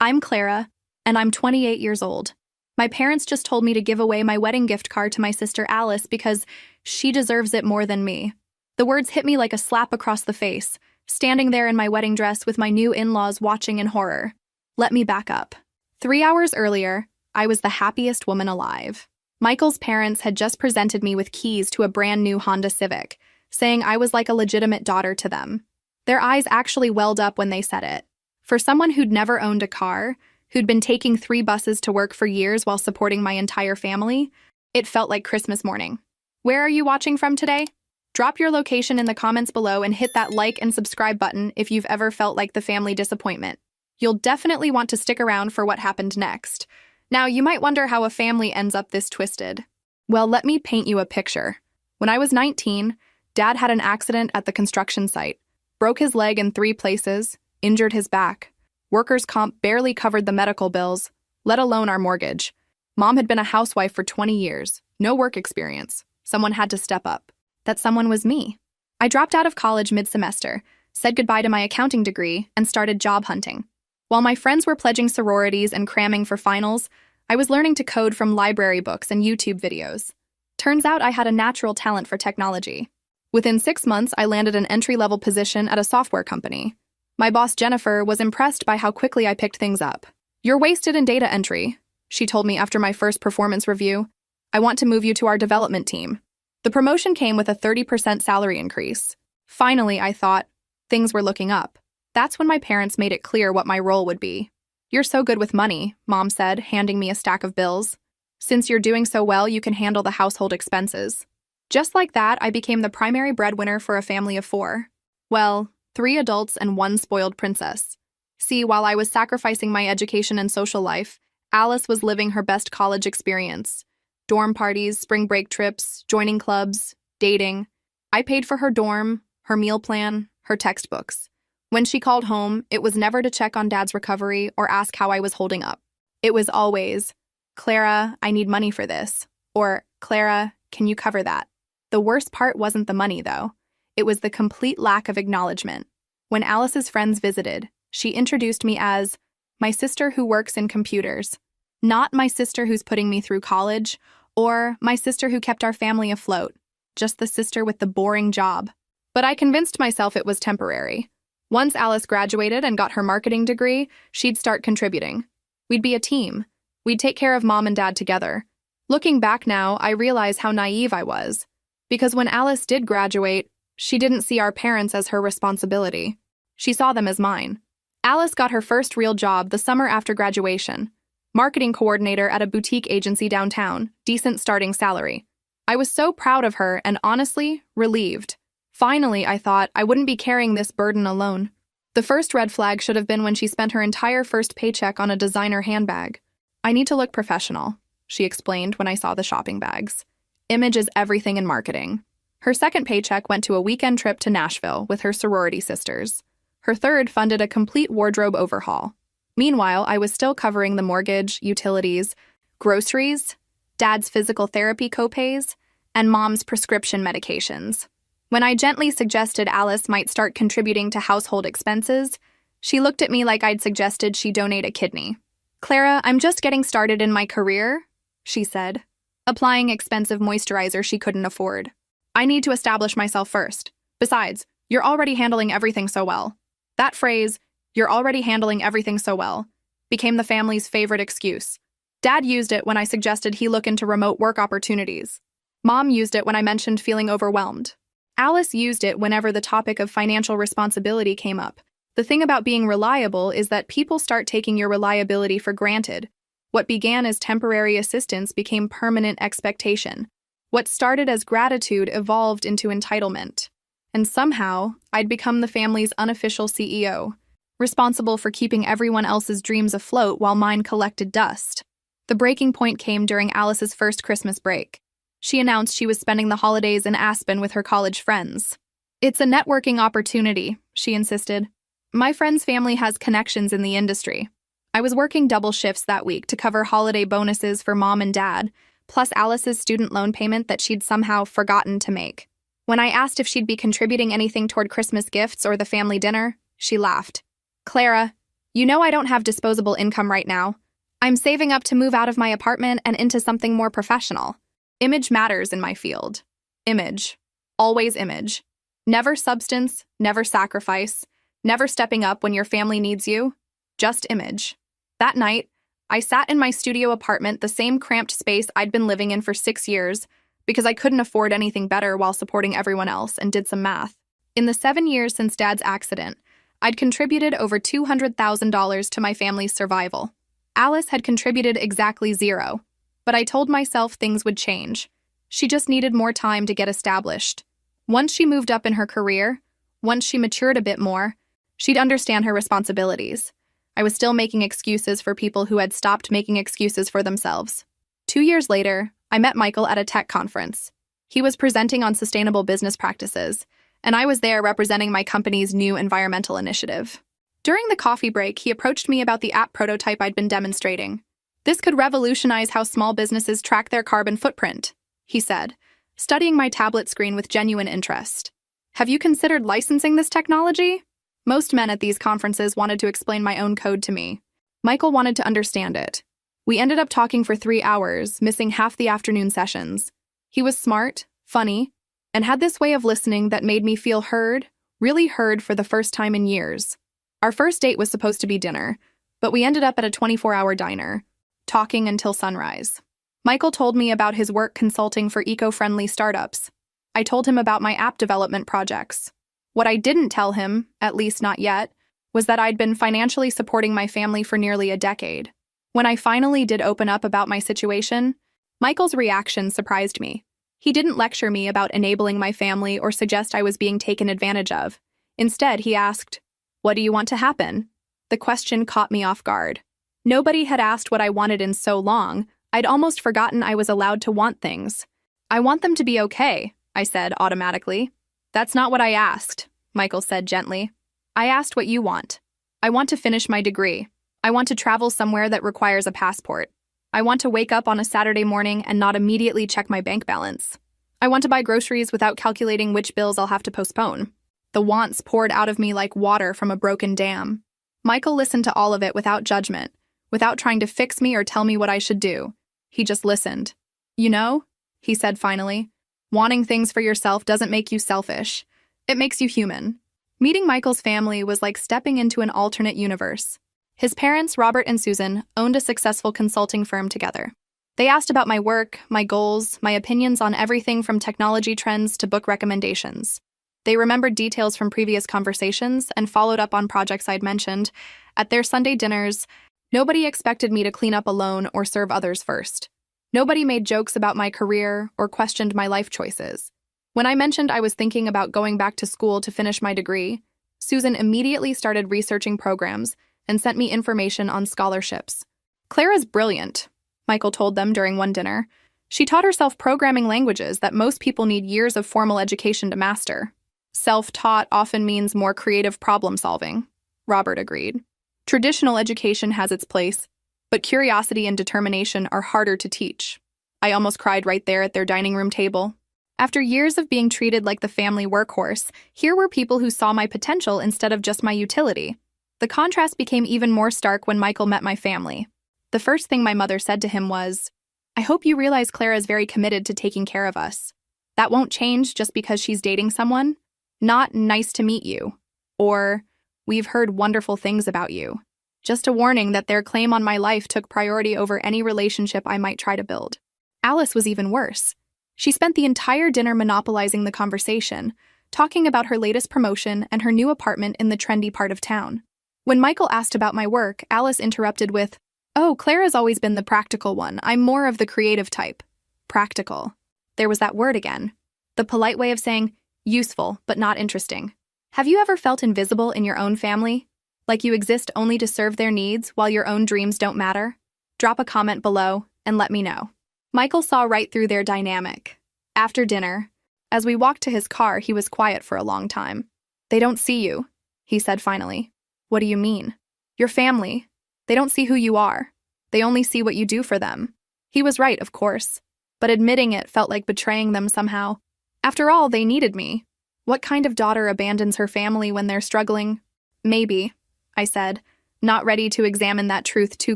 I'm Clara, and I'm 28 years old. My parents just told me to give away my wedding gift card to my sister Alice because she deserves it more than me. The words hit me like a slap across the face, standing there in my wedding dress with my new in-laws watching in horror. Let me back up. 3 hours earlier, I was the happiest woman alive. Michael's parents had just presented me with keys to a brand new Honda Civic, saying I was like a legitimate daughter to them. Their eyes actually welled up when they said it. For someone who'd never owned a car, who'd been taking 3 buses to work for years while supporting my entire family, it felt like Christmas morning. Where are you watching from today? Drop your location in the comments below and hit that like and subscribe button if you've ever felt like the family disappointment. You'll definitely want to stick around for what happened next. Now, you might wonder how a family ends up this twisted. Well, let me paint you a picture. When I was 19, Dad had an accident at the construction site, broke his leg in 3 places, injured his back. Workers' comp barely covered the medical bills, let alone our mortgage. Mom had been a housewife for 20 years, no work experience. Someone had to step up. That someone was me. I dropped out of college mid-semester, said goodbye to my accounting degree, and started job hunting. While my friends were pledging sororities and cramming for finals, I was learning to code from library books and YouTube videos. Turns out I had a natural talent for technology. Within 6 months, I landed an entry-level position at a software company. My boss, Jennifer, was impressed by how quickly I picked things up. "You're wasted in data entry," she told me after my first performance review. "I want to move you to our development team." The promotion came with a 30% salary increase. Finally, I thought, things were looking up. That's when my parents made it clear what my role would be. "You're so good with money," Mom said, handing me a stack of bills. "Since you're doing so well, you can handle the household expenses." Just like that, I became the primary breadwinner for a family of 4. Well, 3 adults and 1 spoiled princess. See, while I was sacrificing my education and social life, Alice was living her best college experience. Dorm parties, spring break trips, joining clubs, dating. I paid for her dorm, her meal plan, her textbooks. When she called home, it was never to check on Dad's recovery or ask how I was holding up. It was always, "Clara, I need money for this," or "Clara, can you cover that?" The worst part wasn't the money, though. It was the complete lack of acknowledgement. When Alice's friends visited, she introduced me as my sister who works in computers, not my sister who's putting me through college, or my sister who kept our family afloat, just the sister with the boring job. But I convinced myself it was temporary. Once Alice graduated and got her marketing degree, she'd start contributing. We'd be a team. We'd take care of Mom and Dad together. Looking back now, I realize how naive I was. Because when Alice did graduate, she didn't see our parents as her responsibility. She saw them as mine. Alice got her first real job the summer after graduation. Marketing coordinator at a boutique agency downtown, decent starting salary. I was so proud of her and honestly, relieved. Finally, I thought, I wouldn't be carrying this burden alone. The first red flag should have been when she spent her entire first paycheck on a designer handbag. "I need to look professional," she explained when I saw the shopping bags. "Image is everything in marketing." Her second paycheck went to a weekend trip to Nashville with her sorority sisters. Her third funded a complete wardrobe overhaul. Meanwhile, I was still covering the mortgage, utilities, groceries, Dad's physical therapy copays, and Mom's prescription medications. When I gently suggested Alice might start contributing to household expenses, she looked at me like I'd suggested she donate a kidney. "Clara, I'm just getting started in my career," she said, applying expensive moisturizer she couldn't afford. "I need to establish myself first. Besides, you're already handling everything so well." That phrase, "you're already handling everything so well," became the family's favorite excuse. Dad used it when I suggested he look into remote work opportunities. Mom used it when I mentioned feeling overwhelmed. Alice used it whenever the topic of financial responsibility came up. The thing about being reliable is that people start taking your reliability for granted. What began as temporary assistance became permanent expectation. What started as gratitude evolved into entitlement. And somehow, I'd become the family's unofficial CEO, responsible for keeping everyone else's dreams afloat while mine collected dust. The breaking point came during Alice's first Christmas break. She announced she was spending the holidays in Aspen with her college friends. "It's a networking opportunity," she insisted. "My friend's family has connections in the industry." I was working double shifts that week to cover holiday bonuses for Mom and Dad, plus Alice's student loan payment that she'd somehow forgotten to make. When I asked if she'd be contributing anything toward Christmas gifts or the family dinner, she laughed. "Clara, You know I don't have disposable income right now. I'm saving up to move out of my apartment and into something more professional. Image matters in my field. Image. Always image. Never substance, never sacrifice, never stepping up when your family needs you. Just image. That night, I sat in my studio apartment, the same cramped space I'd been living in for 6 years, because I couldn't afford anything better while supporting everyone else, and did some math. In the 7 years since Dad's accident, I'd contributed over $200,000 to my family's survival. Alice had contributed exactly zero, but I told myself things would change. She just needed more time to get established. Once she moved up in her career, once she matured a bit more, she'd understand her responsibilities. I was still making excuses for people who had stopped making excuses for themselves. 2 years later, I met Michael at a tech conference. He was presenting on sustainable business practices, and I was there representing my company's new environmental initiative. During the coffee break, he approached me about the app prototype I'd been demonstrating. This could revolutionize how small businesses track their carbon footprint, he said, studying my tablet screen with genuine interest. Have you considered licensing this technology? Most men at these conferences wanted to explain my own code to me. Michael wanted to understand it. We ended up talking for 3 hours, missing half the afternoon sessions. He was smart, funny, and had this way of listening that made me feel heard, really heard for the first time in years. Our first date was supposed to be dinner, but we ended up at a 24-hour diner, talking until sunrise. Michael told me about his work consulting for eco-friendly startups. I told him about my app development projects. What I didn't tell him, at least not yet, was that I'd been financially supporting my family for nearly a decade. When I finally did open up about my situation, Michael's reaction surprised me. He didn't lecture me about enabling my family or suggest I was being taken advantage of. Instead, he asked, "What do you want to happen?" The question caught me off guard. Nobody had asked what I wanted in so long, I'd almost forgotten I was allowed to want things. "I want them to be okay," I said automatically. "That's not what I asked," Michael said gently. "I asked what you want. I want to finish my degree. I want to travel somewhere that requires a passport. I want to wake up on a Saturday morning and not immediately check my bank balance. I want to buy groceries without calculating which bills I'll have to postpone." The wants poured out of me like water from a broken dam. Michael listened to all of it without judgment, without trying to fix me or tell me what I should do. He just listened. "You know," he said finally, "wanting things for yourself doesn't make you selfish. It makes you human." Meeting Michael's family was like stepping into an alternate universe. His parents, Robert and Susan, owned a successful consulting firm together. They asked about my work, my goals, my opinions on everything from technology trends to book recommendations. They remembered details from previous conversations and followed up on projects I'd mentioned. At their Sunday dinners, nobody expected me to clean up alone or serve others first. Nobody made jokes about my career or questioned my life choices. When I mentioned I was thinking about going back to school to finish my degree, Susan immediately started researching programs and sent me information on scholarships. "Clara's brilliant," Michael told them during one dinner. "She taught herself programming languages that most people need years of formal education to master." "Self-taught often means more creative problem-solving," Robert agreed. "Traditional education has its place, but curiosity and determination are harder to teach." I almost cried right there at their dining room table. After years of being treated like the family workhorse, here were people who saw my potential instead of just my utility. The contrast became even more stark when Michael met my family. The first thing my mother said to him was, "I hope you realize Clara is very committed to taking care of us. That won't change just because she's dating someone. Not nice to meet you. Or, we've heard wonderful things about you." Just a warning that their claim on my life took priority over any relationship I might try to build. Alice was even worse. She spent the entire dinner monopolizing the conversation, talking about her latest promotion and her new apartment in the trendy part of town. When Michael asked about my work, Alice interrupted with, "Oh, Clara's always been the practical one. I'm more of the creative type." Practical. There was that word again. The polite way of saying, useful, but not interesting. Have you ever felt invisible in your own family? Like you exist only to serve their needs while your own dreams don't matter? Drop a comment below and let me know. Michael saw right through their dynamic. After dinner, as we walked to his car, he was quiet for a long time. "They don't see you," he said finally. "What do you mean?" "Your family. They don't see who you are. They only see what you do for them." He was right, of course, but admitting it felt like betraying them somehow. After all, they needed me. What kind of daughter abandons her family when they're struggling? "Maybe," I said, not ready to examine that truth too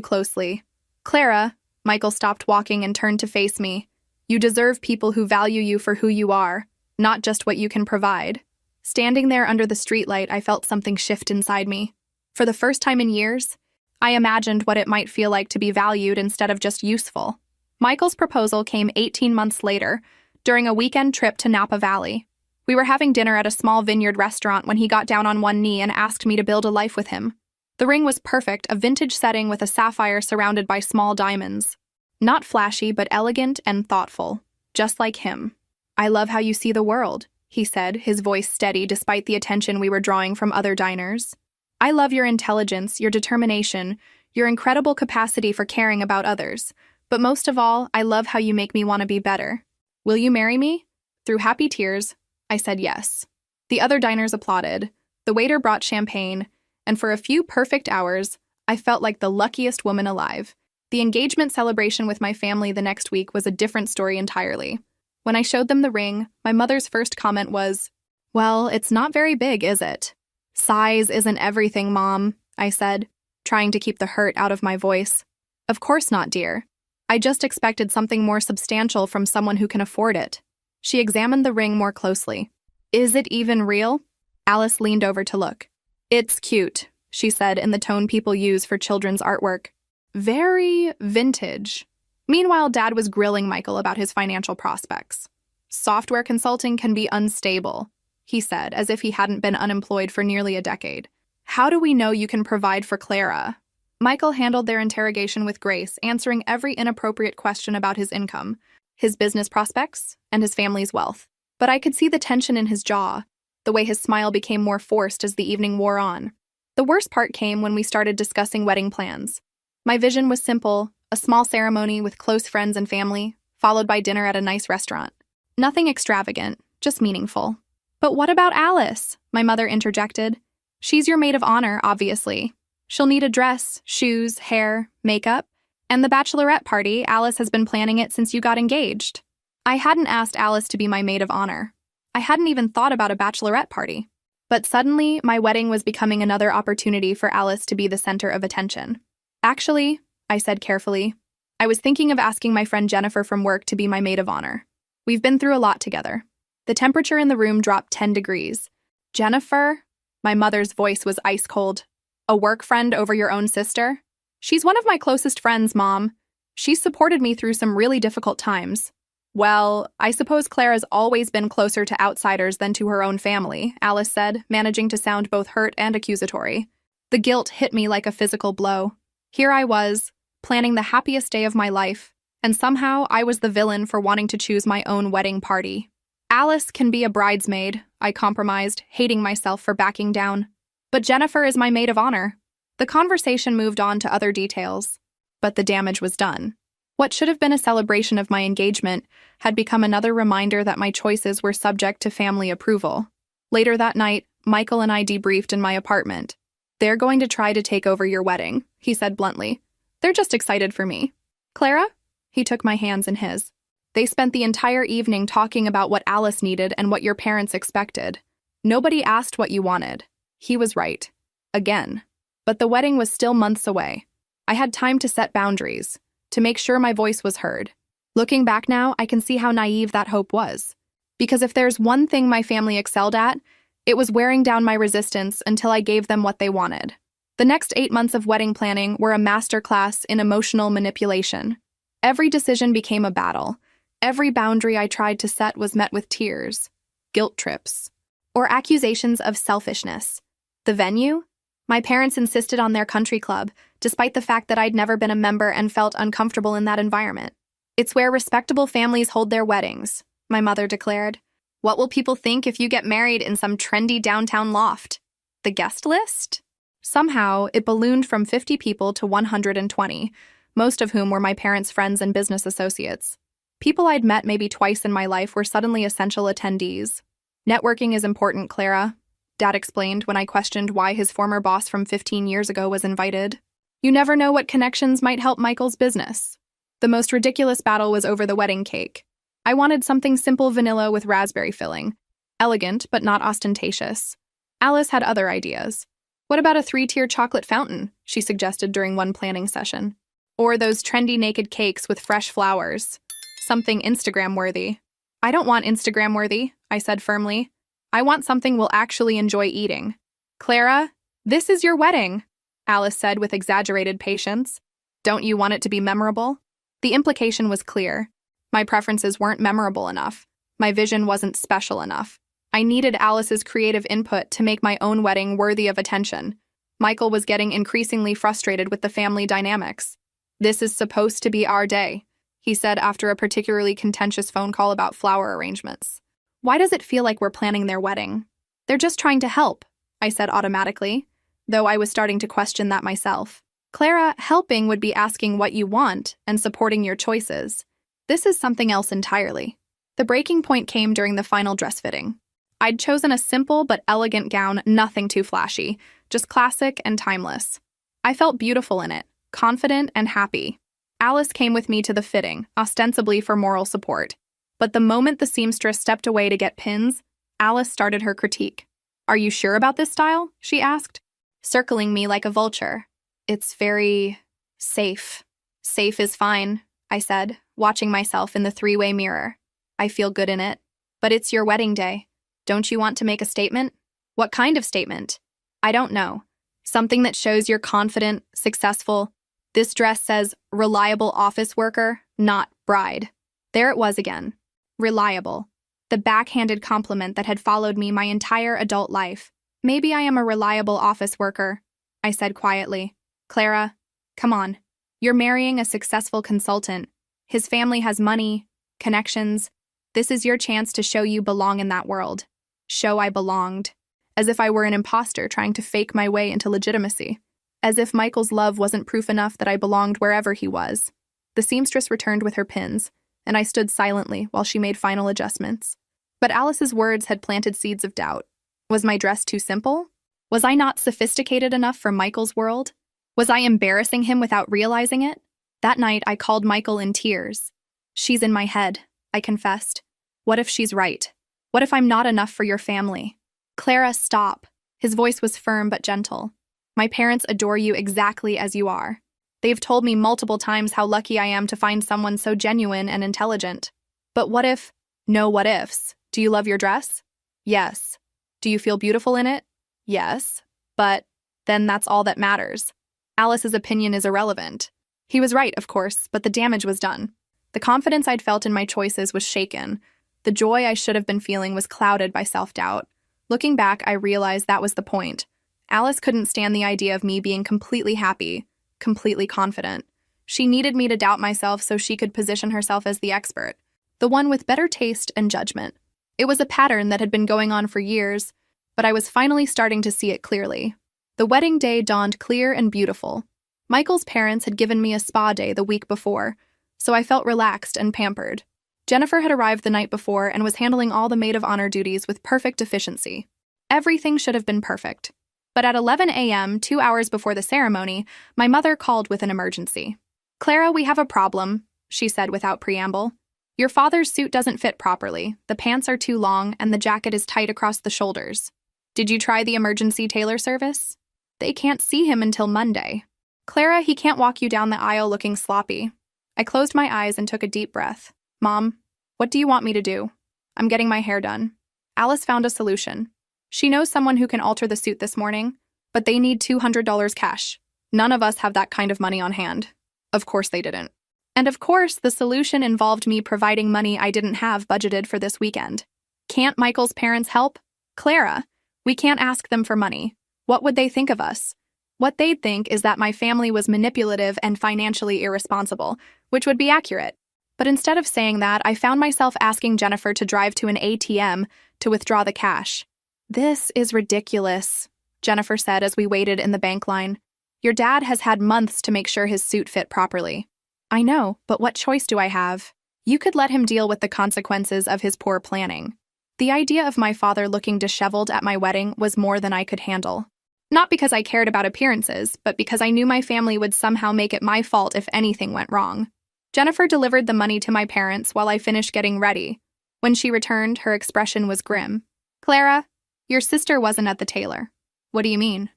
closely. Clara, Michael stopped walking and turned to face me. You deserve people who value you for who you are, not just what you can provide. Standing there under the streetlight, I felt something shift inside me. For the first time in years, I imagined what it might feel like to be valued instead of just useful. Michael's proposal came 18 months later, during a weekend trip to Napa Valley. We were having dinner at a small vineyard restaurant when he got down on one knee and asked me to build a life with him. The ring was perfect, a vintage setting with a sapphire surrounded by small diamonds. Not flashy, but elegant and thoughtful, just like him. I love how you see the world, he said, his voice steady despite the attention we were drawing from other diners. I love your intelligence, your determination, your incredible capacity for caring about others. But most of all, I love how you make me want to be better. Will you marry me? Through happy tears, I said yes. The other diners applauded. The waiter brought champagne, and for a few perfect hours, I felt like the luckiest woman alive. The engagement celebration with my family the next week was a different story entirely. When I showed them the ring, my mother's first comment was, "Well, it's not very big, is it?" "Size isn't everything, Mom," I said, trying to keep the hurt out of my voice. "Of course not, dear. I just expected something more substantial from someone who can afford it." She examined the ring more closely. "Is it even real?" Alice leaned over to look. "It's cute," she said in the tone people use for children's artwork. "Very vintage." Meanwhile, Dad was grilling Michael about his financial prospects. "Software consulting can be unstable," he said, as if he hadn't been unemployed for nearly a decade. "How do we know you can provide for Clara?" Michael handled their interrogation with grace, answering every inappropriate question about his income, his business prospects, and his family's wealth. But I could see the tension in his jaw, the way his smile became more forced as the evening wore on. The worst part came when we started discussing wedding plans. My vision was simple, a small ceremony with close friends and family, followed by dinner at a nice restaurant. Nothing extravagant, just meaningful. "But what about Alice?" my mother interjected. "She's your maid of honor, obviously. She'll need a dress, shoes, hair, makeup, and the bachelorette party. Alice has been planning it since you got engaged." I hadn't asked Alice to be my maid of honor. I hadn't even thought about a bachelorette party. But suddenly, my wedding was becoming another opportunity for Alice to be the center of attention. "Actually," I said carefully, "I was thinking of asking my friend Jennifer from work to be my maid of honor. We've been through a lot together." The temperature in the room dropped 10 degrees. "Jennifer?" My mother's voice was ice cold. "A work friend over your own sister?" "She's one of my closest friends, Mom. She's supported me through some really difficult times." "Well, I suppose Clara's always been closer to outsiders than to her own family," Alice said, managing to sound both hurt and accusatory. The guilt hit me like a physical blow. Here I was, planning the happiest day of my life, and somehow I was the villain for wanting to choose my own wedding party. "Alice can be a bridesmaid," I compromised, hating myself for backing down. "But Jennifer is my maid of honor." The conversation moved on to other details, but the damage was done. What should have been a celebration of my engagement had become another reminder that my choices were subject to family approval. Later that night, Michael and I debriefed in my apartment. "They're going to try to take over your wedding," he said bluntly. "They're just excited for me." "Clara?" He took my hands in his. "They spent the entire evening talking about what Alice needed and what your parents expected. Nobody asked what you wanted." He was right. Again. But the wedding was still months away. I had time to set boundaries, to make sure my voice was heard. Looking back now, I can see how naive that hope was. Because if there's one thing my family excelled at, it was wearing down my resistance until I gave them what they wanted. The next 8 months of wedding planning were a masterclass in emotional manipulation. Every decision became a battle. Every boundary I tried to set was met with tears, guilt trips, or accusations of selfishness. The venue? My parents insisted on their country club, despite the fact that I'd never been a member and felt uncomfortable in that environment. "It's where respectable families hold their weddings," my mother declared. "What will people think if you get married in some trendy downtown loft?" The guest list? Somehow, it ballooned from 50 people to 120, most of whom were my parents' friends and business associates. People I'd met maybe twice in my life were suddenly essential attendees. "Networking is important, Clara," Dad explained when I questioned why his former boss from 15 years ago was invited. "You never know what connections might help Michael's business." The most ridiculous battle was over the wedding cake. I wanted something simple vanilla with raspberry filling. Elegant, but not ostentatious. Alice had other ideas. "What about a 3-tier chocolate fountain?" she suggested during one planning session. Or those trendy naked cakes with fresh flowers. Something Instagram-worthy. I don't want Instagram-worthy, I said firmly. I want something we'll actually enjoy eating. Clara, this is your wedding, Alice said with exaggerated patience. Don't you want it to be memorable? The implication was clear. My preferences weren't memorable enough. My vision wasn't special enough. I needed Alice's creative input to make my own wedding worthy of attention. Michael was getting increasingly frustrated with the family dynamics. This is supposed to be our day, he said after a particularly contentious phone call about flower arrangements. Why does it feel like we're planning their wedding? They're just trying to help, I said automatically, though I was starting to question that myself. Clara, helping would be asking what you want and supporting your choices. This is something else entirely. The breaking point came during the final dress fitting. I'd chosen a simple but elegant gown, nothing too flashy, just classic and timeless. I felt beautiful in it, confident and happy. Alice came with me to the fitting, ostensibly for moral support. But the moment the seamstress stepped away to get pins, Alice started her critique. Are you sure about this style? She asked, circling me like a vulture. It's very safe. Safe is fine, I said, watching myself in the three-way mirror. I feel good in it. But it's your wedding day. Don't you want to make a statement? What kind of statement? I don't know. Something that shows you're confident, successful. This dress says reliable office worker, not bride. There it was again. Reliable. The backhanded compliment that had followed me my entire adult life. Maybe I am a reliable office worker, I said quietly. Clara, come on. You're marrying a successful consultant. His family has money, connections. This is your chance to show you belong in that world. Show I belonged. As if I were an imposter trying to fake my way into legitimacy. As if Michael's love wasn't proof enough that I belonged wherever he was. The seamstress returned with her pins, and I stood silently while she made final adjustments. But Alice's words had planted seeds of doubt. Was my dress too simple? Was I not sophisticated enough for Michael's world? Was I embarrassing him without realizing it? That night, I called Michael in tears. She's in my head, I confessed. What if she's right? What if I'm not enough for your family? Clara, stop. His voice was firm but gentle. My parents adore you exactly as you are. They've told me multiple times how lucky I am to find someone so genuine and intelligent. But what if? No what ifs. Do you love your dress? Yes. Do you feel beautiful in it? Yes. But then that's all that matters. Alice's opinion is irrelevant. He was right, of course, but the damage was done. The confidence I'd felt in my choices was shaken. The joy I should have been feeling was clouded by self-doubt. Looking back, I realized that was the point. Alice couldn't stand the idea of me being completely happy, completely confident. She needed me to doubt myself so she could position herself as the expert, the one with better taste and judgment. It was a pattern that had been going on for years, but I was finally starting to see it clearly. The wedding day dawned clear and beautiful. Michael's parents had given me a spa day the week before, so I felt relaxed and pampered. Jennifer had arrived the night before and was handling all the maid of honor duties with perfect efficiency. Everything should have been perfect. But at 11 a.m., 2 hours before the ceremony, my mother called with an emergency. Clara, we have a problem, she said without preamble. Your father's suit doesn't fit properly, the pants are too long, and the jacket is tight across the shoulders. Did you try the emergency tailor service? They can't see him until Monday. Clara, he can't walk you down the aisle looking sloppy. I closed my eyes and took a deep breath. Mom, what do you want me to do? I'm getting my hair done. Alice found a solution. She knows someone who can alter the suit this morning, but they need $200 cash. None of us have that kind of money on hand. Of course they didn't. And of course, the solution involved me providing money I didn't have budgeted for this weekend. Can't Michael's parents help? Clara, we can't ask them for money. What would they think of us? What they'd think is that my family was manipulative and financially irresponsible, which would be accurate. But instead of saying that, I found myself asking Jennifer to drive to an ATM to withdraw the cash. This is ridiculous, Jennifer said as we waited in the bank line. Your dad has had months to make sure his suit fit properly. I know, but what choice do I have? You could let him deal with the consequences of his poor planning. The idea of my father looking disheveled at my wedding was more than I could handle. Not because I cared about appearances, but because I knew my family would somehow make it my fault if anything went wrong. Jennifer delivered the money to my parents while I finished getting ready. When she returned, her expression was grim. Clara, your sister wasn't at the tailor. What do you mean?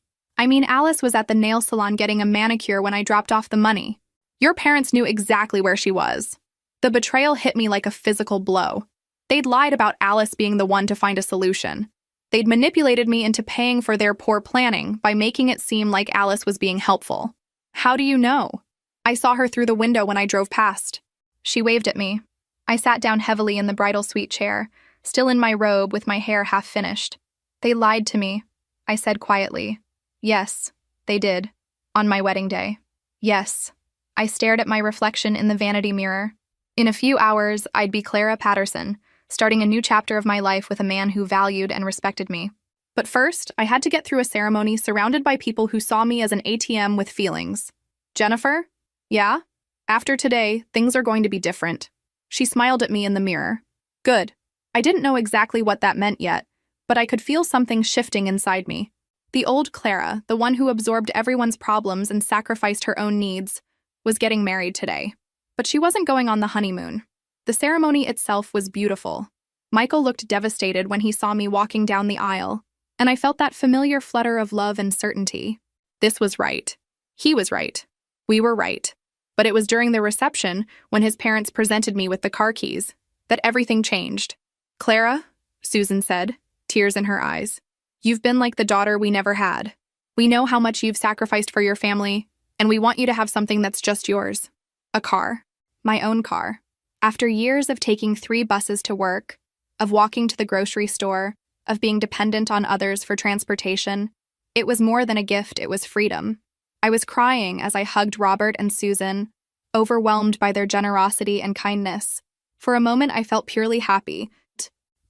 I mean, Alice was at the nail salon getting a manicure when I dropped off the money. Your parents knew exactly where she was. The betrayal hit me like a physical blow. They'd lied about Alice being the one to find a solution. They'd manipulated me into paying for their poor planning by making it seem like Alice was being helpful. How do you know? I saw her through the window when I drove past. She waved at me. I sat down heavily in the bridal suite chair, still in my robe with my hair half finished. They lied to me, I said quietly. Yes, they did. On my wedding day. Yes. I stared at my reflection in the vanity mirror. In a few hours, I'd be Clara Patterson, starting a new chapter of my life with a man who valued and respected me. But first, I had to get through a ceremony surrounded by people who saw me as an ATM with feelings. Jennifer? Yeah? After today, things are going to be different. She smiled at me in the mirror. Good. I didn't know exactly what that meant yet, but I could feel something shifting inside me. The old Clara, the one who absorbed everyone's problems and sacrificed her own needs, was getting married today. But she wasn't going on the honeymoon. The ceremony itself was beautiful. Michael looked devastated when he saw me walking down the aisle, and I felt that familiar flutter of love and certainty. This was right. He was right. We were right. But it was during the reception, when his parents presented me with the car keys, that everything changed. Clara, Susan said, tears in her eyes, you've been like the daughter we never had. We know how much you've sacrificed for your family, and we want you to have something that's just yours. A car. My own car. After years of taking 3 buses to work, of walking to the grocery store, of being dependent on others for transportation, it was more than a gift, it was freedom. I was crying as I hugged Robert and Susan, overwhelmed by their generosity and kindness. For a moment, I felt purely happy,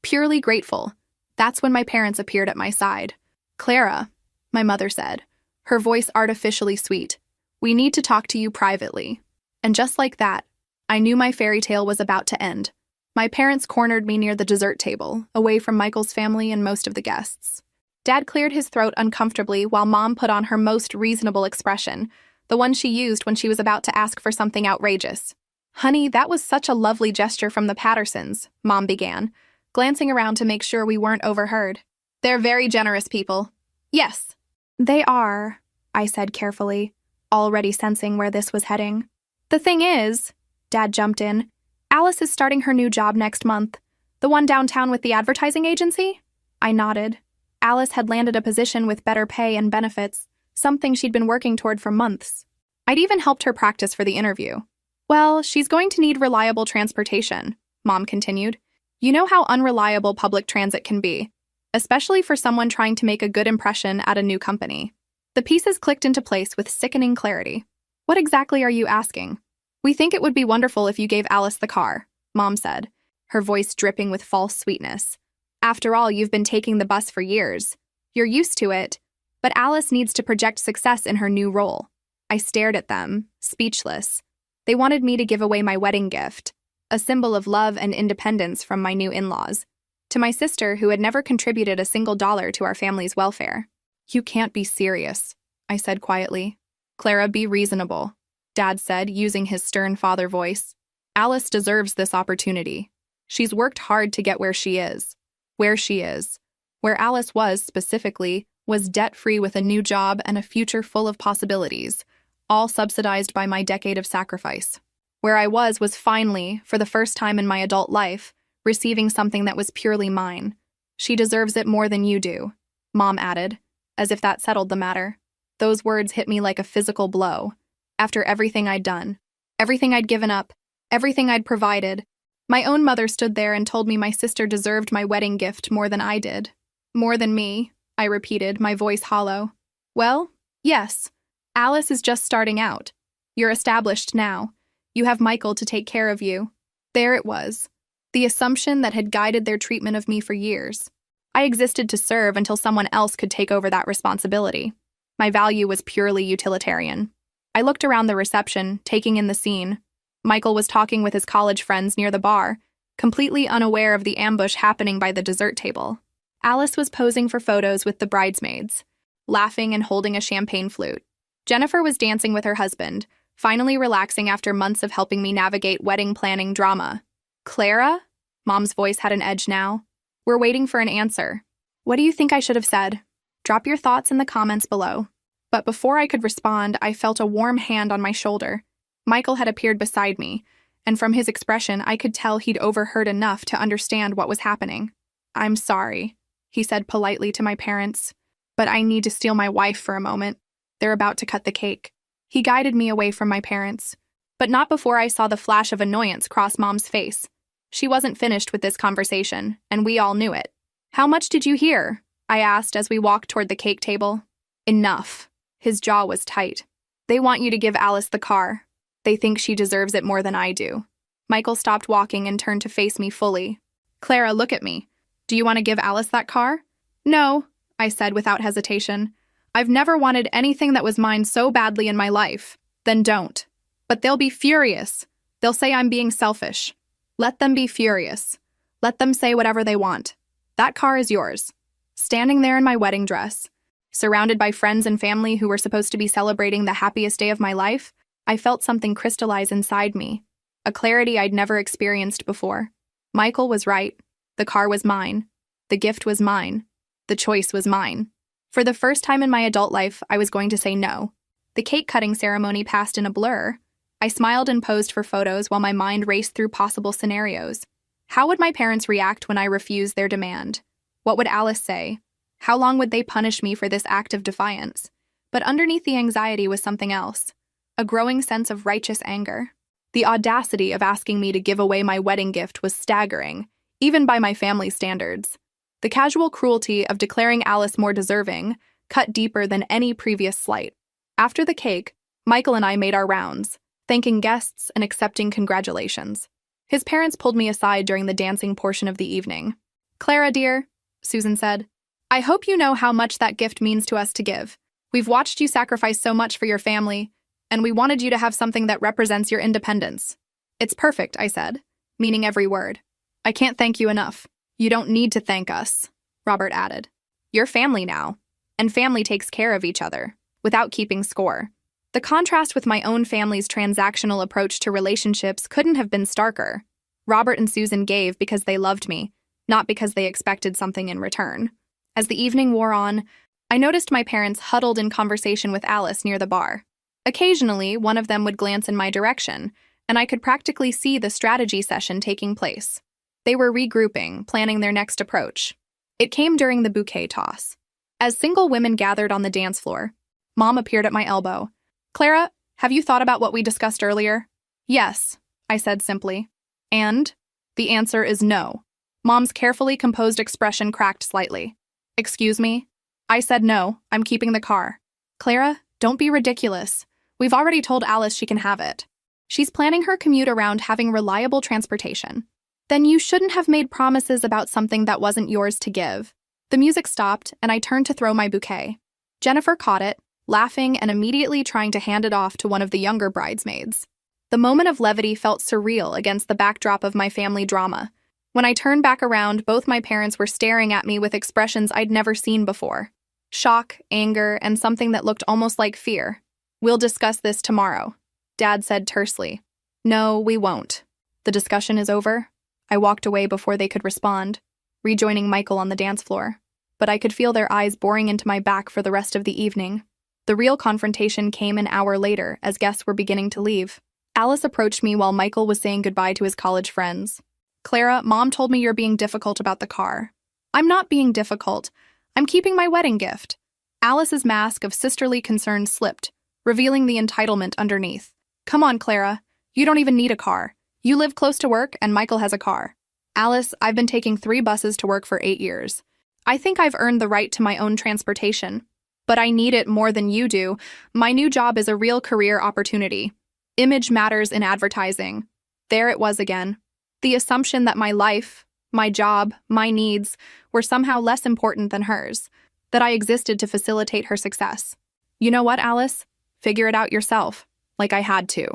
purely grateful. That's when my parents appeared at my side. Clara, my mother said, her voice artificially sweet, we need to talk to you privately. And just like that, I knew my fairy tale was about to end. My parents cornered me near the dessert table, away from Michael's family and most of the guests. Dad cleared his throat uncomfortably while Mom put on her most reasonable expression, the one she used when she was about to ask for something outrageous. Honey, that was such a lovely gesture from the Pattersons, Mom began, glancing around to make sure we weren't overheard. They're very generous people. Yes. They are, I said carefully, already sensing where this was heading. The thing is, Dad jumped in, Alice is starting her new job next month. The one downtown with the advertising agency? I nodded. Alice had landed a position with better pay and benefits, something she'd been working toward for months. I'd even helped her practice for the interview. Well, she's going to need reliable transportation, Mom continued. You know how unreliable public transit can be, especially for someone trying to make a good impression at a new company. The pieces clicked into place with sickening clarity. What exactly are you asking? We think it would be wonderful if you gave Alice the car, Mom said, her voice dripping with false sweetness. After all, you've been taking the bus for years. You're used to it, but Alice needs to project success in her new role. I stared at them, speechless. They wanted me to give away my wedding gift, a symbol of love and independence from my new in-laws, to my sister who had never contributed a single dollar to our family's welfare. You can't be serious, I said quietly. Clara, be reasonable, Dad said, using his stern father voice. Alice deserves this opportunity. She's worked hard to get where she is. Where she is. Where Alice was, specifically, was debt-free with a new job and a future full of possibilities, all subsidized by my decade of sacrifice. Where I was finally, for the first time in my adult life, receiving something that was purely mine. She deserves it more than you do, Mom added, as if that settled the matter. Those words hit me like a physical blow. After everything I'd done, everything I'd given up, everything I'd provided, my own mother stood there and told me my sister deserved my wedding gift more than I did. More than me, I repeated, my voice hollow. Well, yes. Alice is just starting out. You're established now. You have Michael to take care of you. There it was. The assumption that had guided their treatment of me for years. I existed to serve until someone else could take over that responsibility. My value was purely utilitarian. I looked around the reception, taking in the scene. Michael was talking with his college friends near the bar, completely unaware of the ambush happening by the dessert table. Alice was posing for photos with the bridesmaids, laughing and holding a champagne flute. Jennifer was dancing with her husband, finally relaxing after months of helping me navigate wedding planning drama. Clara? Mom's voice had an edge now. We're waiting for an answer. What do you think I should have said? Drop your thoughts in the comments below. But before I could respond, I felt a warm hand on my shoulder. Michael had appeared beside me, and from his expression, I could tell he'd overheard enough to understand what was happening. "I'm sorry," he said politely to my parents, "but I need to steal my wife for a moment. They're about to cut the cake." He guided me away from my parents, but not before I saw the flash of annoyance cross Mom's face. She wasn't finished with this conversation, and we all knew it. "How much did you hear?" I asked as we walked toward the cake table. "Enough." His jaw was tight. "They want you to give Alice the car. They think she deserves it more than I do." Michael stopped walking and turned to face me fully. "Clara, look at me. Do you want to give Alice that car?" "No," I said without hesitation. "I've never wanted anything that was mine so badly in my life." "Then don't." "But they'll be furious. They'll say I'm being selfish." "Let them be furious. Let them say whatever they want. That car is yours." Standing there in my wedding dress, surrounded by friends and family who were supposed to be celebrating the happiest day of my life, I felt something crystallize inside me, a clarity I'd never experienced before. Michael was right. The car was mine. The gift was mine. The choice was mine. For the first time in my adult life, I was going to say no. The cake-cutting ceremony passed in a blur. I smiled and posed for photos while my mind raced through possible scenarios. How would my parents react when I refused their demand? What would Alice say? How long would they punish me for this act of defiance? But underneath the anxiety was something else, a growing sense of righteous anger. The audacity of asking me to give away my wedding gift was staggering, even by my family's standards. The casual cruelty of declaring Alice more deserving cut deeper than any previous slight. After the cake, Michael and I made our rounds, thanking guests and accepting congratulations. His parents pulled me aside during the dancing portion of the evening. "Clara, dear," Susan said, "I hope you know how much that gift means to us to give. We've watched you sacrifice so much for your family, and we wanted you to have something that represents your independence." "It's perfect," I said, meaning every word. "I can't thank you enough." "You don't need to thank us," Robert added. "You're family now, and family takes care of each other, without keeping score." The contrast with my own family's transactional approach to relationships couldn't have been starker. Robert and Susan gave because they loved me, not because they expected something in return. As the evening wore on, I noticed my parents huddled in conversation with Alice near the bar. Occasionally, one of them would glance in my direction, and I could practically see the strategy session taking place. They were regrouping, planning their next approach. It came during the bouquet toss. As single women gathered on the dance floor, Mom appeared at my elbow. "Clara, have you thought about what we discussed earlier?" "Yes," I said simply. "And?" "The answer is no." Mom's carefully composed expression cracked slightly. "Excuse me?" I said no, I'm keeping the car. "Clara, don't be ridiculous. We've already told Alice she can have it. She's planning her commute around having reliable transportation. Then you shouldn't have made promises about something that wasn't yours to give." The music stopped, and I turned to throw my bouquet. Jennifer caught it, laughing and immediately trying to hand it off to one of the younger bridesmaids. The moment of levity felt surreal against the backdrop of my family drama. When I turned back around, both my parents were staring at me with expressions I'd never seen before. Shock, anger, and something that looked almost like fear. "We'll discuss this tomorrow," Dad said tersely. "No, we won't. The discussion is over." I walked away before they could respond, rejoining Michael on the dance floor. But I could feel their eyes boring into my back for the rest of the evening. The real confrontation came an hour later as guests were beginning to leave. Alice approached me while Michael was saying goodbye to his college friends. "Clara, Mom told me you're being difficult about the car." "I'm not being difficult. I'm keeping my wedding gift." Alice's mask of sisterly concern slipped, revealing the entitlement underneath. "Come on, Clara. You don't even need a car. You live close to work, and Michael has a car." "Alice, I've been taking 3 buses to work for 8 years. I think I've earned the right to my own transportation. But I need it more than you do. My new job is a real career opportunity. Image matters in advertising." There it was again. The assumption that my life, my job, my needs were somehow less important than hers, that I existed to facilitate her success. "You know what, Alice? Figure it out yourself, like I had to."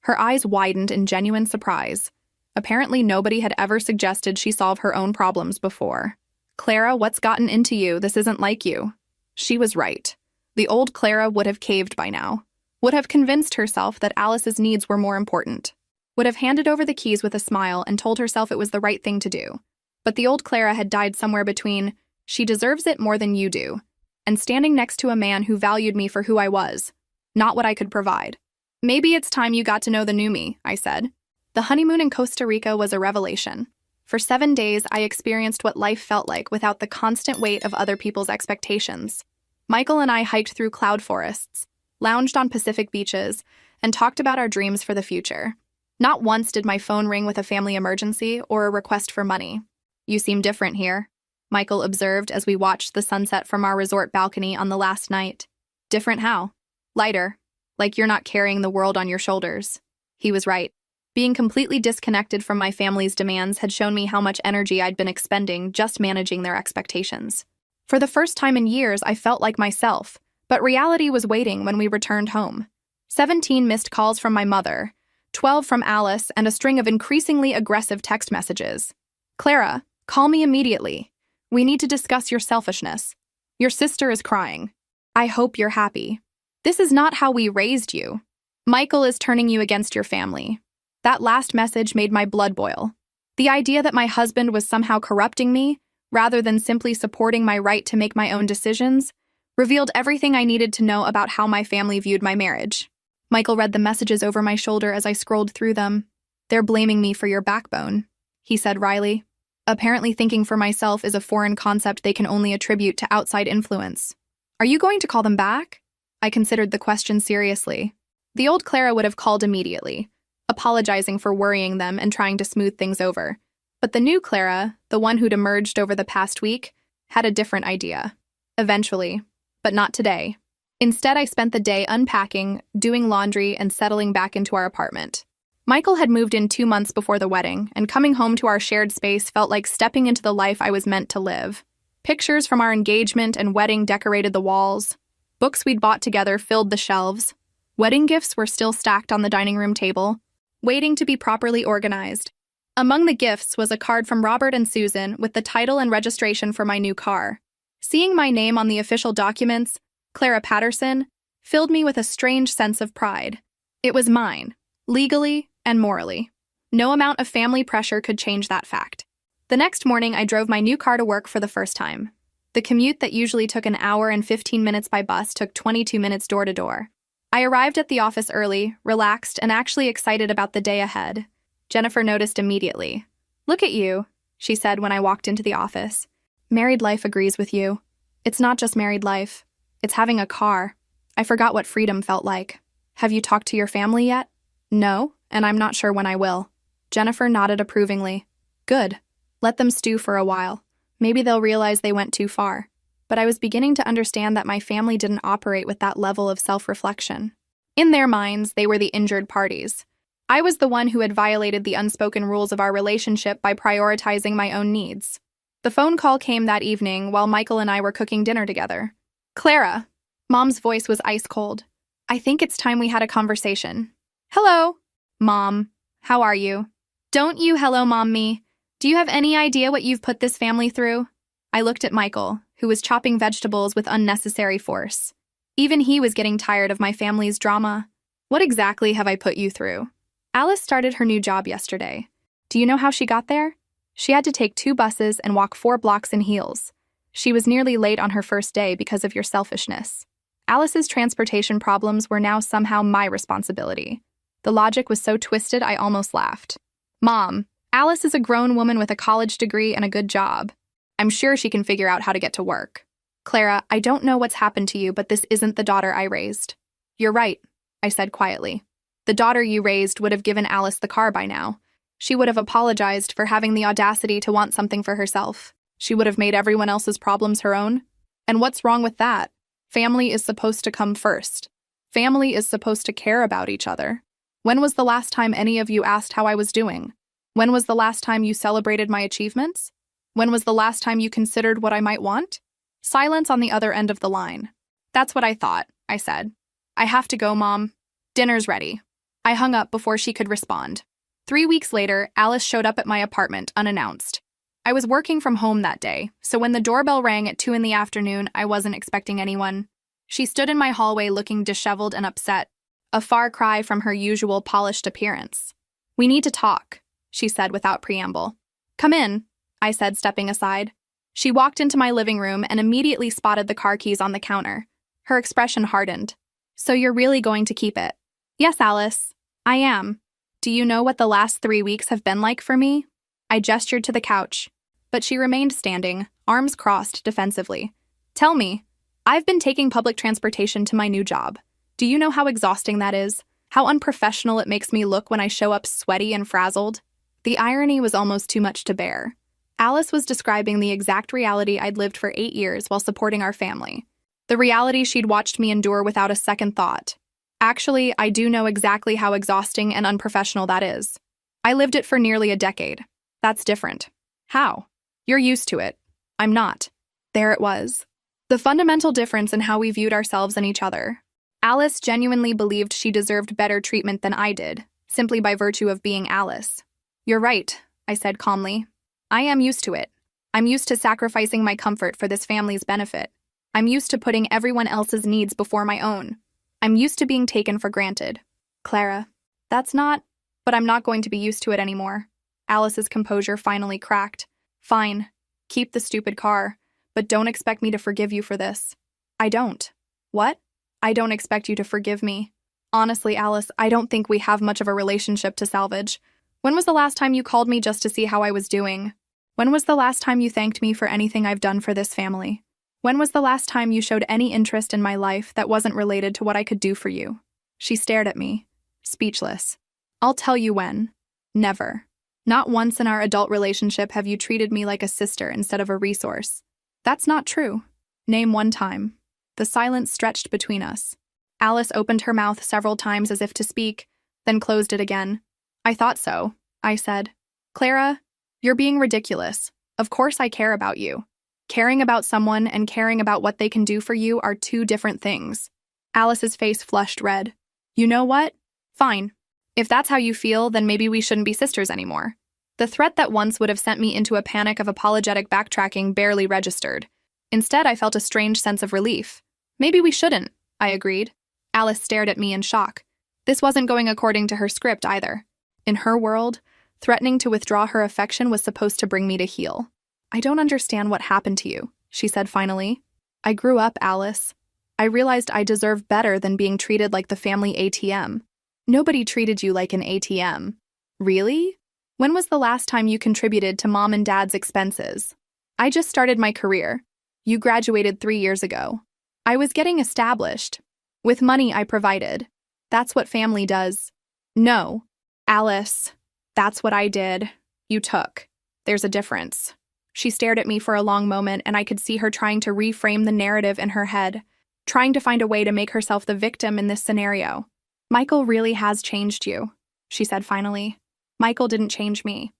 Her eyes widened in genuine surprise. Apparently nobody had ever suggested she solve her own problems before. "Clara, what's gotten into you? This isn't like you." She was right. The old Clara would have caved by now, would have convinced herself that Alice's needs were more important, would have handed over the keys with a smile and told herself it was the right thing to do. But the old Clara had died somewhere between, "She deserves it more than you do," and standing next to a man who valued me for who I was, not what I could provide. Maybe it's time you got to know the new me, I said. The honeymoon in Costa Rica was a revelation. For 7 days, I experienced what life felt like without the constant weight of other people's expectations. Michael and I hiked through cloud forests, lounged on Pacific beaches, and talked about our dreams for the future. Not once did my phone ring with a family emergency or a request for money. You seem different here, Michael observed as we watched the sunset from our resort balcony on the last night. Different how? Lighter, like you're not carrying the world on your shoulders. He was right. Being completely disconnected from my family's demands had shown me how much energy I'd been expending just managing their expectations. For the first time in years, I felt like myself, but reality was waiting when we returned home. 17 missed calls from my mother, 12 from Alice, and a string of increasingly aggressive text messages. Clara, call me immediately. We need to discuss your selfishness. Your sister is crying. I hope you're happy. This is not how we raised you. Michael is turning you against your family. That last message made my blood boil. The idea that my husband was somehow corrupting me, rather than simply supporting my right to make my own decisions, revealed everything I needed to know about how my family viewed my marriage. Michael read the messages over my shoulder as I scrolled through them. They're blaming me for your backbone, he said wryly. Apparently thinking for myself is a foreign concept they can only attribute to outside influence. Are you going to call them back? I considered the question seriously. The old Clara would have called immediately, apologizing for worrying them and trying to smooth things over. But the new Clara, the one who'd emerged over the past week, had a different idea. Eventually, but not today. Instead, I spent the day unpacking, doing laundry, and settling back into our apartment. Michael had moved in 2 months before the wedding, and coming home to our shared space felt like stepping into the life I was meant to live. Pictures from our engagement and wedding decorated the walls. Books we'd bought together filled the shelves. Wedding gifts were still stacked on the dining room table, waiting to be properly organized. Among the gifts was a card from Robert and Susan with the title and registration for my new car. Seeing my name on the official documents, Clara Patterson, filled me with a strange sense of pride. It was mine, legally and morally. No amount of family pressure could change that fact. The next morning, I drove my new car to work for the first time. The commute that usually took an hour and 15 minutes by bus took 22 minutes door to door. I arrived at the office early, relaxed, and actually excited about the day ahead. Jennifer noticed immediately. Look at you, she said when I walked into the office. Married life agrees with you. It's not just married life. It's having a car. I forgot what freedom felt like. Have you talked to your family yet? No, and I'm not sure when I will. Jennifer nodded approvingly. Good. Let them stew for a while. Maybe they'll realize they went too far. But I was beginning to understand that my family didn't operate with that level of self-reflection. In their minds, they were the injured parties. I was the one who had violated the unspoken rules of our relationship by prioritizing my own needs. The phone call came that evening while Michael and I were cooking dinner together. Clara. Mom's voice was ice cold. I think it's time we had a conversation. Hello. Mom. How are you? Don't you hello mom me. Do you have any idea what you've put this family through? I looked at Michael, who was chopping vegetables with unnecessary force. Even he was getting tired of my family's drama. What exactly have I put you through? Alice started her new job yesterday. Do you know how she got there? She had to take 2 buses and walk 4 blocks in heels. She was nearly late on her first day because of your selfishness. Alice's transportation problems were now somehow my responsibility. The logic was so twisted I almost laughed. Mom, Alice is a grown woman with a college degree and a good job. I'm sure she can figure out how to get to work. Clara, I don't know what's happened to you, but this isn't the daughter I raised. You're right, I said quietly. The daughter you raised would have given Alice the car by now. She would have apologized for having the audacity to want something for herself. She would have made everyone else's problems her own. And what's wrong with that? Family is supposed to come first. Family is supposed to care about each other. When was the last time any of you asked how I was doing? When was the last time you celebrated my achievements? When was the last time you considered what I might want? Silence on the other end of the line. That's what I thought, I said. I have to go, Mom. Dinner's ready. I hung up before she could respond. 3 weeks later, Alice showed up at my apartment unannounced. I was working from home that day, so when the doorbell rang at 2 in the afternoon, I wasn't expecting anyone. She stood in my hallway looking disheveled and upset, a far cry from her usual polished appearance. We need to talk, she said without preamble. Come in, I said, stepping aside. She walked into my living room and immediately spotted the car keys on the counter. Her expression hardened. So you're really going to keep it? Yes, Alice. I am. Do you know what the last 3 weeks have been like for me? I gestured to the couch, but she remained standing, arms crossed defensively. Tell me. I've been taking public transportation to my new job. Do you know how exhausting that is? How unprofessional it makes me look when I show up sweaty and frazzled? The irony was almost too much to bear. Alice was describing the exact reality I'd lived for 8 years while supporting our family. The reality she'd watched me endure without a second thought. Actually, I do know exactly how exhausting and unprofessional that is. I lived it for nearly a decade. That's different. How? You're used to it. I'm not. There it was. The fundamental difference in how we viewed ourselves and each other. Alice genuinely believed she deserved better treatment than I did, simply by virtue of being Alice. You're right, I said calmly. I am used to it. I'm used to sacrificing my comfort for this family's benefit. I'm used to putting everyone else's needs before my own. I'm used to being taken for granted. Clara, that's not, but I'm not going to be used to it anymore. Alice's composure finally cracked. Fine, keep the stupid car, but don't expect me to forgive you for this. I don't. What? I don't expect you to forgive me. Honestly, Alice, I don't think we have much of a relationship to salvage. When was the last time you called me just to see how I was doing? When was the last time you thanked me for anything I've done for this family? When was the last time you showed any interest in my life that wasn't related to what I could do for you? She stared at me, speechless. I'll tell you when. Never. Not once in our adult relationship have you treated me like a sister instead of a resource. That's not true. Name one time. The silence stretched between us. Alice opened her mouth several times as if to speak, then closed it again. I thought so, I said. Clara, you're being ridiculous. Of course I care about you. Caring about someone and caring about what they can do for you are two different things. Alice's face flushed red. You know what? Fine. If that's how you feel, then maybe we shouldn't be sisters anymore. The threat that once would have sent me into a panic of apologetic backtracking barely registered. Instead, I felt a strange sense of relief. Maybe we shouldn't, I agreed. Alice stared at me in shock. This wasn't going according to her script either. In her world, threatening to withdraw her affection was supposed to bring me to heel. I don't understand what happened to you, she said finally. I grew up, Alice. I realized I deserve better than being treated like the family ATM. Nobody treated you like an ATM. Really? When was the last time you contributed to mom and dad's expenses? I just started my career. You graduated 3 years ago. I was getting established. With money I provided. That's what family does. No. Alice, that's what I did. You took. There's a difference. She stared at me for a long moment, and I could see her trying to reframe the narrative in her head, trying to find a way to make herself the victim in this scenario. Michael really has changed you, she said finally. Michael didn't change me.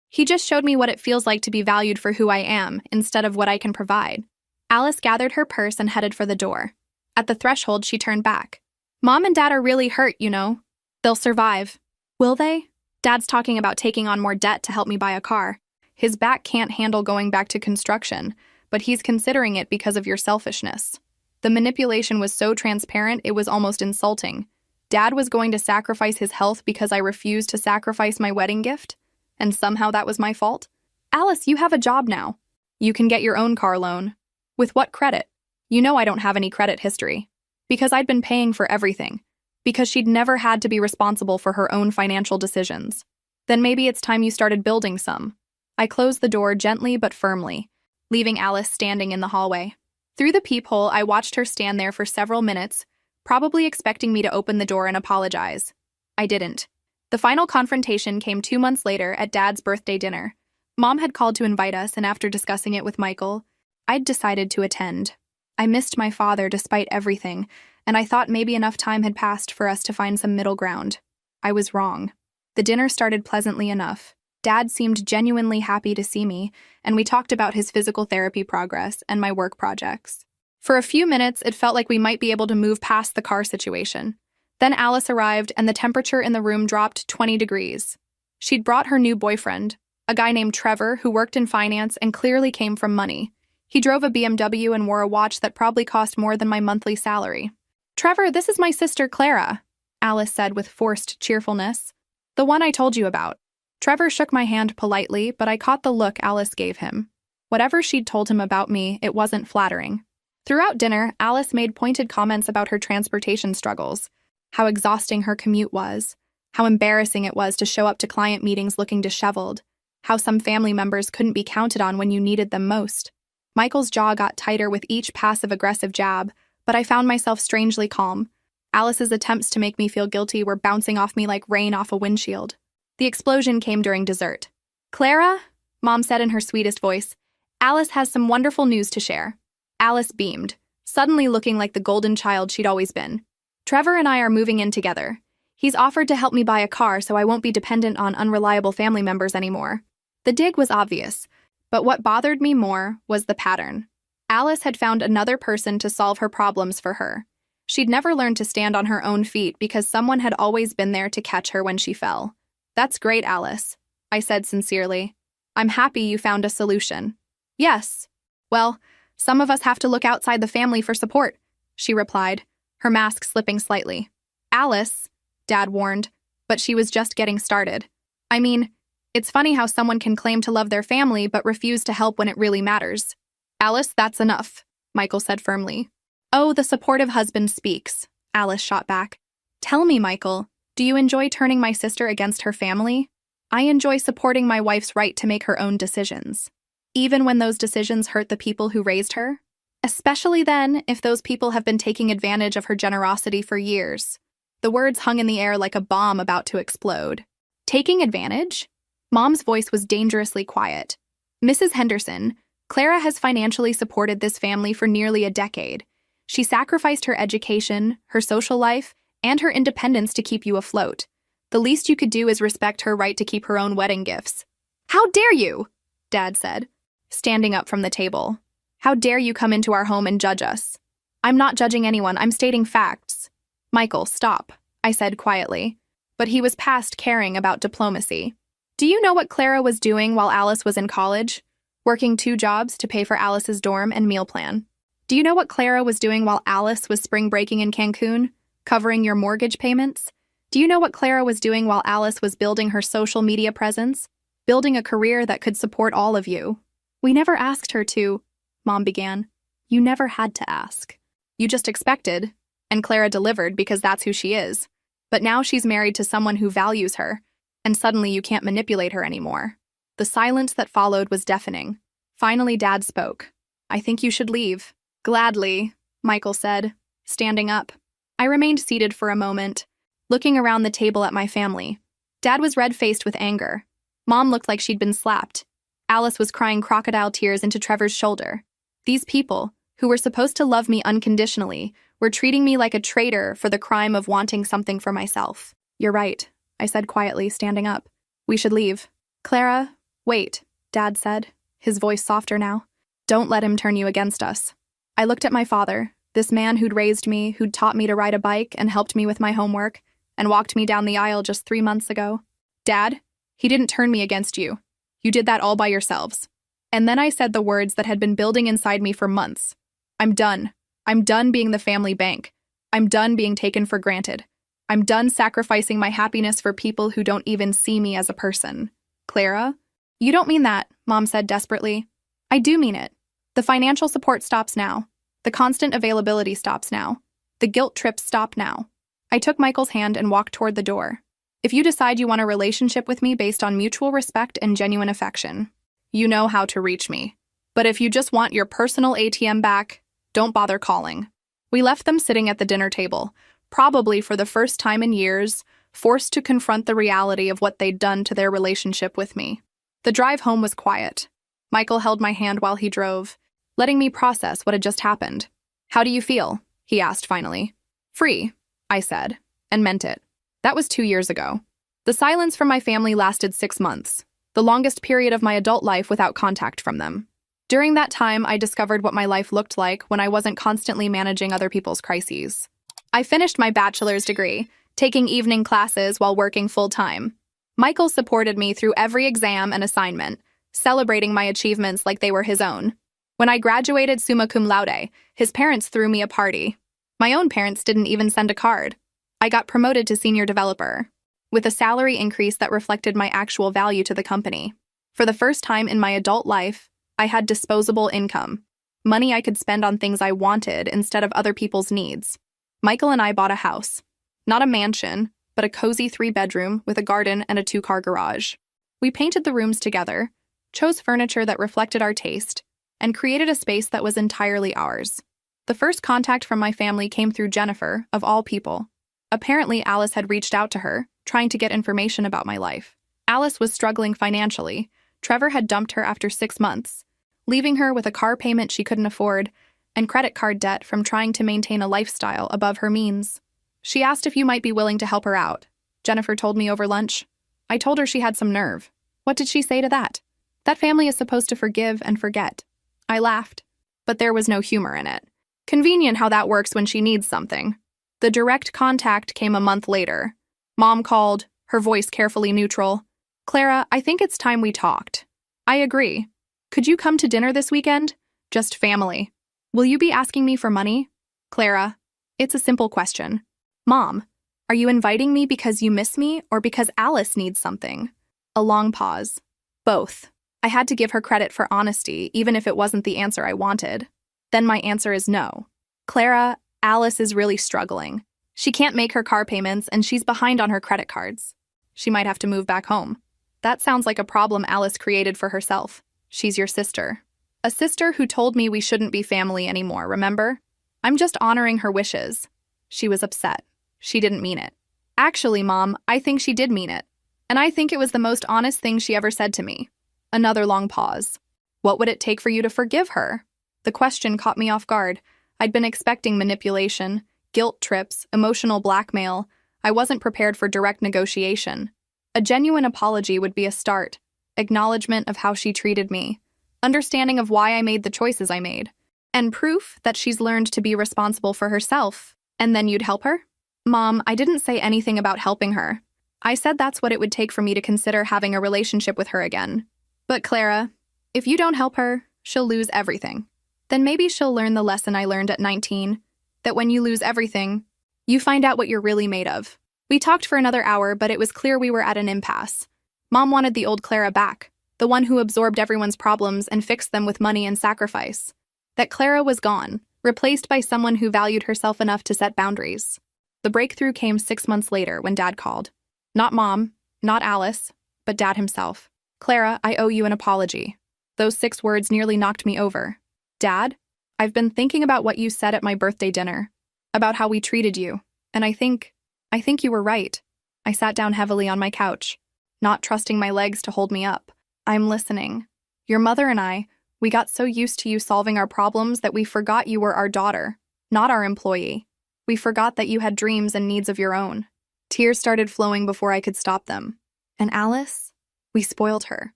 He just showed me what it feels like to be valued for who I am, instead of what I can provide. Alice gathered her purse and headed for the door. At the threshold, she turned back. Mom and Dad are really hurt, you know. They'll survive. Will they? Dad's talking about taking on more debt to help me buy a car. His back can't handle going back to construction, but he's considering it because of your selfishness. The manipulation was so transparent it was almost insulting. Dad was going to sacrifice his health because I refused to sacrifice my wedding gift? And somehow that was my fault? Alice, you have a job now. You can get your own car loan. With what credit? You know I don't have any credit history. Because I'd been paying for everything. Because she'd never had to be responsible for her own financial decisions. Then maybe it's time you started building some. I closed the door gently but firmly, leaving Alice standing in the hallway. Through the peephole, I watched her stand there for several minutes, probably expecting me to open the door and apologize. I didn't. The final confrontation came 2 months later at Dad's birthday dinner. Mom had called to invite us, and after discussing it with Michael, I'd decided to attend. I missed my father despite everything, and I thought maybe enough time had passed for us to find some middle ground. I was wrong. The dinner started pleasantly enough. Dad seemed genuinely happy to see me, and we talked about his physical therapy progress and my work projects. For a few minutes, it felt like we might be able to move past the car situation. Then Alice arrived, and the temperature in the room dropped 20 degrees. She'd brought her new boyfriend, a guy named Trevor who worked in finance and clearly came from money. He drove a BMW and wore a watch that probably cost more than my monthly salary. Trevor, this is my sister Clara, Alice said with forced cheerfulness. The one I told you about. Trevor shook my hand politely, but I caught the look Alice gave him. Whatever she'd told him about me, it wasn't flattering. Throughout dinner, Alice made pointed comments about her transportation struggles, how exhausting her commute was, how embarrassing it was to show up to client meetings looking disheveled, how some family members couldn't be counted on when you needed them most. Michael's jaw got tighter with each passive-aggressive jab, but I found myself strangely calm. Alice's attempts to make me feel guilty were bouncing off me like rain off a windshield. The explosion came during dessert. "Clara," Mom said in her sweetest voice, "Alice has some wonderful news to share." Alice beamed, suddenly looking like the golden child she'd always been. "Trevor and I are moving in together. He's offered to help me buy a car so I won't be dependent on unreliable family members anymore." The dig was obvious, but what bothered me more was the pattern. Alice had found another person to solve her problems for her. She'd never learned to stand on her own feet because someone had always been there to catch her when she fell. "That's great, Alice," I said sincerely. "I'm happy you found a solution." "Yes. Well, some of us have to look outside the family for support," she replied, her mask slipping slightly. "Alice," Dad warned, but she was just getting started. "I mean, it's funny how someone can claim to love their family but refuse to help when it really matters." "Alice, that's enough," Michael said firmly. "Oh, the supportive husband speaks," Alice shot back. "Tell me, Michael, do you enjoy turning my sister against her family? I enjoy supporting my wife's right to make her own decisions, even when those decisions hurt the people who raised her. Especially then, if those people have been taking advantage of her generosity for years." The words hung in the air like a bomb about to explode. "Taking advantage?" Mom's voice was dangerously quiet. "Mrs. Henderson, Clara has financially supported this family for nearly a decade. She sacrificed her education, her social life, and her independence to keep you afloat. The least you could do is respect her right to keep her own wedding gifts." "How dare you?" Dad said, standing up from the table. "How dare you come into our home and judge us?" "I'm not judging anyone, I'm stating facts." "Michael, stop," I said quietly, but he was past caring about diplomacy. "Do you know what Clara was doing while Alice was in college? Working 2 jobs to pay for Alice's dorm and meal plan. Do you know what Clara was doing while Alice was spring breaking in Cancun, covering your mortgage payments? Do you know what Clara was doing while Alice was building her social media presence, building a career that could support all of you?" "We never asked her to," Mom began. "You never had to ask. You just expected, and Clara delivered because that's who she is. But now she's married to someone who values her, and suddenly you can't manipulate her anymore." The silence that followed was deafening. Finally, Dad spoke. "I think you should leave." "Gladly," Michael said, standing up. I remained seated for a moment, looking around the table at my family. Dad was red-faced with anger. Mom looked like she'd been slapped. Alice was crying crocodile tears into Trevor's shoulder. These people, who were supposed to love me unconditionally, were treating me like a traitor for the crime of wanting something for myself. "You're right," I said quietly, standing up. "We should leave." "Clara, wait," Dad said, his voice softer now. "Don't let him turn you against us." I looked at my father, this man who'd raised me, who'd taught me to ride a bike and helped me with my homework, and walked me down the aisle just 3 months ago. "Dad, he didn't turn me against you. You did that all by yourselves." And then I said the words that had been building inside me for months. "I'm done. I'm done being the family bank. I'm done being taken for granted. I'm done sacrificing my happiness for people who don't even see me as a person." "Clara?" "You don't mean that," Mom said desperately. "I do mean it. The financial support stops now. The constant availability stops now. The guilt trips stop now." I took Michael's hand and walked toward the door. "If you decide you want a relationship with me based on mutual respect and genuine affection, you know how to reach me. But if you just want your personal ATM back, don't bother calling." We left them sitting at the dinner table, probably for the first time in years, forced to confront the reality of what they'd done to their relationship with me. The drive home was quiet. Michael held my hand while he drove, letting me process what had just happened. "How do you feel?" he asked finally. "Free," I said, and meant it. That was 2 years ago. The silence from my family lasted 6 months, the longest period of my adult life without contact from them. During that time, I discovered what my life looked like when I wasn't constantly managing other people's crises. I finished my bachelor's degree, taking evening classes while working full-time. Michael supported me through every exam and assignment, celebrating my achievements like they were his own. When I graduated summa cum laude, his parents threw me a party. My own parents didn't even send a card. I got promoted to senior developer, with a salary increase that reflected my actual value to the company. For the first time in my adult life, I had disposable income, money I could spend on things I wanted instead of other people's needs. Michael and I bought a house. Not a mansion, but a cozy 3-bedroom with a garden and a 2-car garage. We painted the rooms together, chose furniture that reflected our taste, and created a space that was entirely ours. The first contact from my family came through Jennifer, of all people. Apparently, Alice had reached out to her, trying to get information about my life. Alice was struggling financially. Trevor had dumped her after 6 months, leaving her with a car payment she couldn't afford and credit card debt from trying to maintain a lifestyle above her means. She asked if you might be willing to help her out. Jennifer told me over lunch. I told her she had some nerve. What did she say to that? That family is supposed to forgive and forget. I laughed, but there was no humor in it. Convenient how that works when she needs something. The direct contact came a month later. Mom called, her voice carefully neutral. Clara, I think it's time we talked. I agree. Could you come to dinner this weekend? Just family. Will you be asking me for money? Clara, it's a simple question. Mom, are you inviting me because you miss me or because Alice needs something? A long pause. Both. I had to give her credit for honesty, even if it wasn't the answer I wanted. Then my answer is no. Clara, Alice is really struggling. She can't make her car payments and she's behind on her credit cards. She might have to move back home. That sounds like a problem Alice created for herself. She's your sister. A sister who told me we shouldn't be family anymore, remember? I'm just honoring her wishes. She was upset. She didn't mean it. Actually, Mom, I think she did mean it. And I think it was the most honest thing she ever said to me. Another long pause. What would it take for you to forgive her? The question caught me off guard. I'd been expecting manipulation, guilt trips, emotional blackmail. I wasn't prepared for direct negotiation. A genuine apology would be a start. Acknowledgement of how she treated me. Understanding of why I made the choices I made. And proof that she's learned to be responsible for herself. And then you'd help her? Mom, I didn't say anything about helping her. I said that's what it would take for me to consider having a relationship with her again. But Clara, if you don't help her, she'll lose everything. Then maybe she'll learn the lesson I learned at 19, that when you lose everything, you find out what you're really made of. We talked for another hour, but it was clear we were at an impasse. Mom wanted the old Clara back, the one who absorbed everyone's problems and fixed them with money and sacrifice. That Clara was gone, replaced by someone who valued herself enough to set boundaries. The breakthrough came 6 months later when Dad called. Not Mom, not Alice, but Dad himself. Clara, I owe you an apology. Those 6 words nearly knocked me over. Dad, I've been thinking about what you said at my birthday dinner, about how we treated you, and I think you were right. I sat down heavily on my couch, not trusting my legs to hold me up. I'm listening. Your mother and I, we got so used to you solving our problems that we forgot you were our daughter, not our employee. We forgot that you had dreams and needs of your own. Tears started flowing before I could stop them. And Alice? We spoiled her.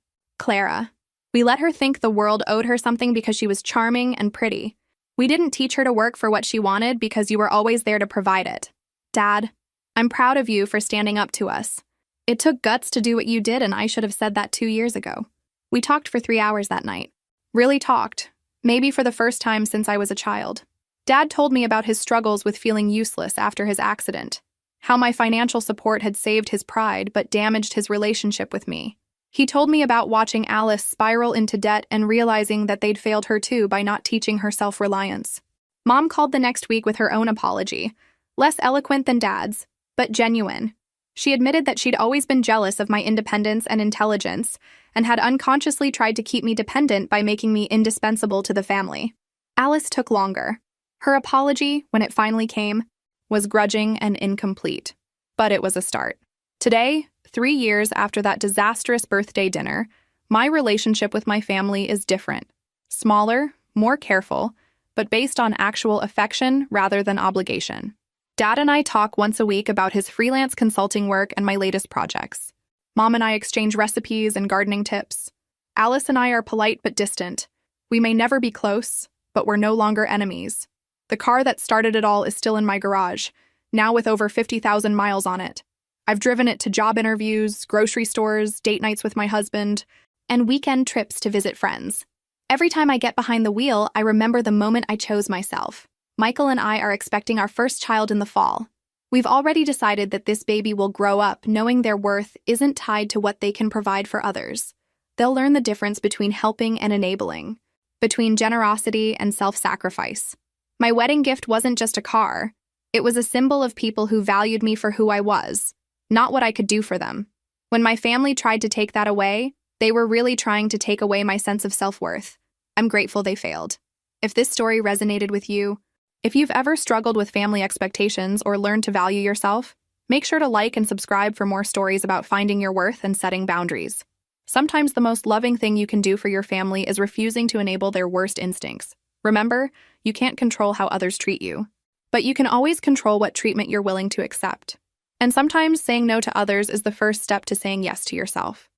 Clara. We let her think the world owed her something because she was charming and pretty. We didn't teach her to work for what she wanted because you were always there to provide it. Dad, I'm proud of you for standing up to us. It took guts to do what you did, and I should have said that 2 years ago. We talked for 3 hours that night. Really talked. Maybe for the first time since I was a child. Dad told me about his struggles with feeling useless after his accident. How my financial support had saved his pride but damaged his relationship with me. He told me about watching Alice spiral into debt and realizing that they'd failed her too by not teaching her self-reliance. Mom called the next week with her own apology. Less eloquent than Dad's, but genuine. She admitted that she'd always been jealous of my independence and intelligence and had unconsciously tried to keep me dependent by making me indispensable to the family. Alice took longer. Her apology, when it finally came, was grudging and incomplete. But it was a start. Today, 3 years after that disastrous birthday dinner, my relationship with my family is different. Smaller, more careful, but based on actual affection rather than obligation. Dad and I talk once a week about his freelance consulting work and my latest projects. Mom and I exchange recipes and gardening tips. Alice and I are polite but distant. We may never be close, but we're no longer enemies. The car that started it all is still in my garage, now with over 50,000 miles on it. I've driven it to job interviews, grocery stores, date nights with my husband, and weekend trips to visit friends. Every time I get behind the wheel, I remember the moment I chose myself. Michael and I are expecting our first child in the fall. We've already decided that this baby will grow up knowing their worth isn't tied to what they can provide for others. They'll learn the difference between helping and enabling, between generosity and self-sacrifice. My wedding gift wasn't just a car. It was a symbol of people who valued me for who I was, not what I could do for them. When my family tried to take that away, they were really trying to take away my sense of self-worth. I'm grateful they failed. If this story resonated with you, if you've ever struggled with family expectations or learned to value yourself, make sure to like and subscribe for more stories about finding your worth and setting boundaries. Sometimes the most loving thing you can do for your family is refusing to enable their worst instincts. Remember, you can't control how others treat you, but you can always control what treatment you're willing to accept. And sometimes saying no to others is the first step to saying yes to yourself.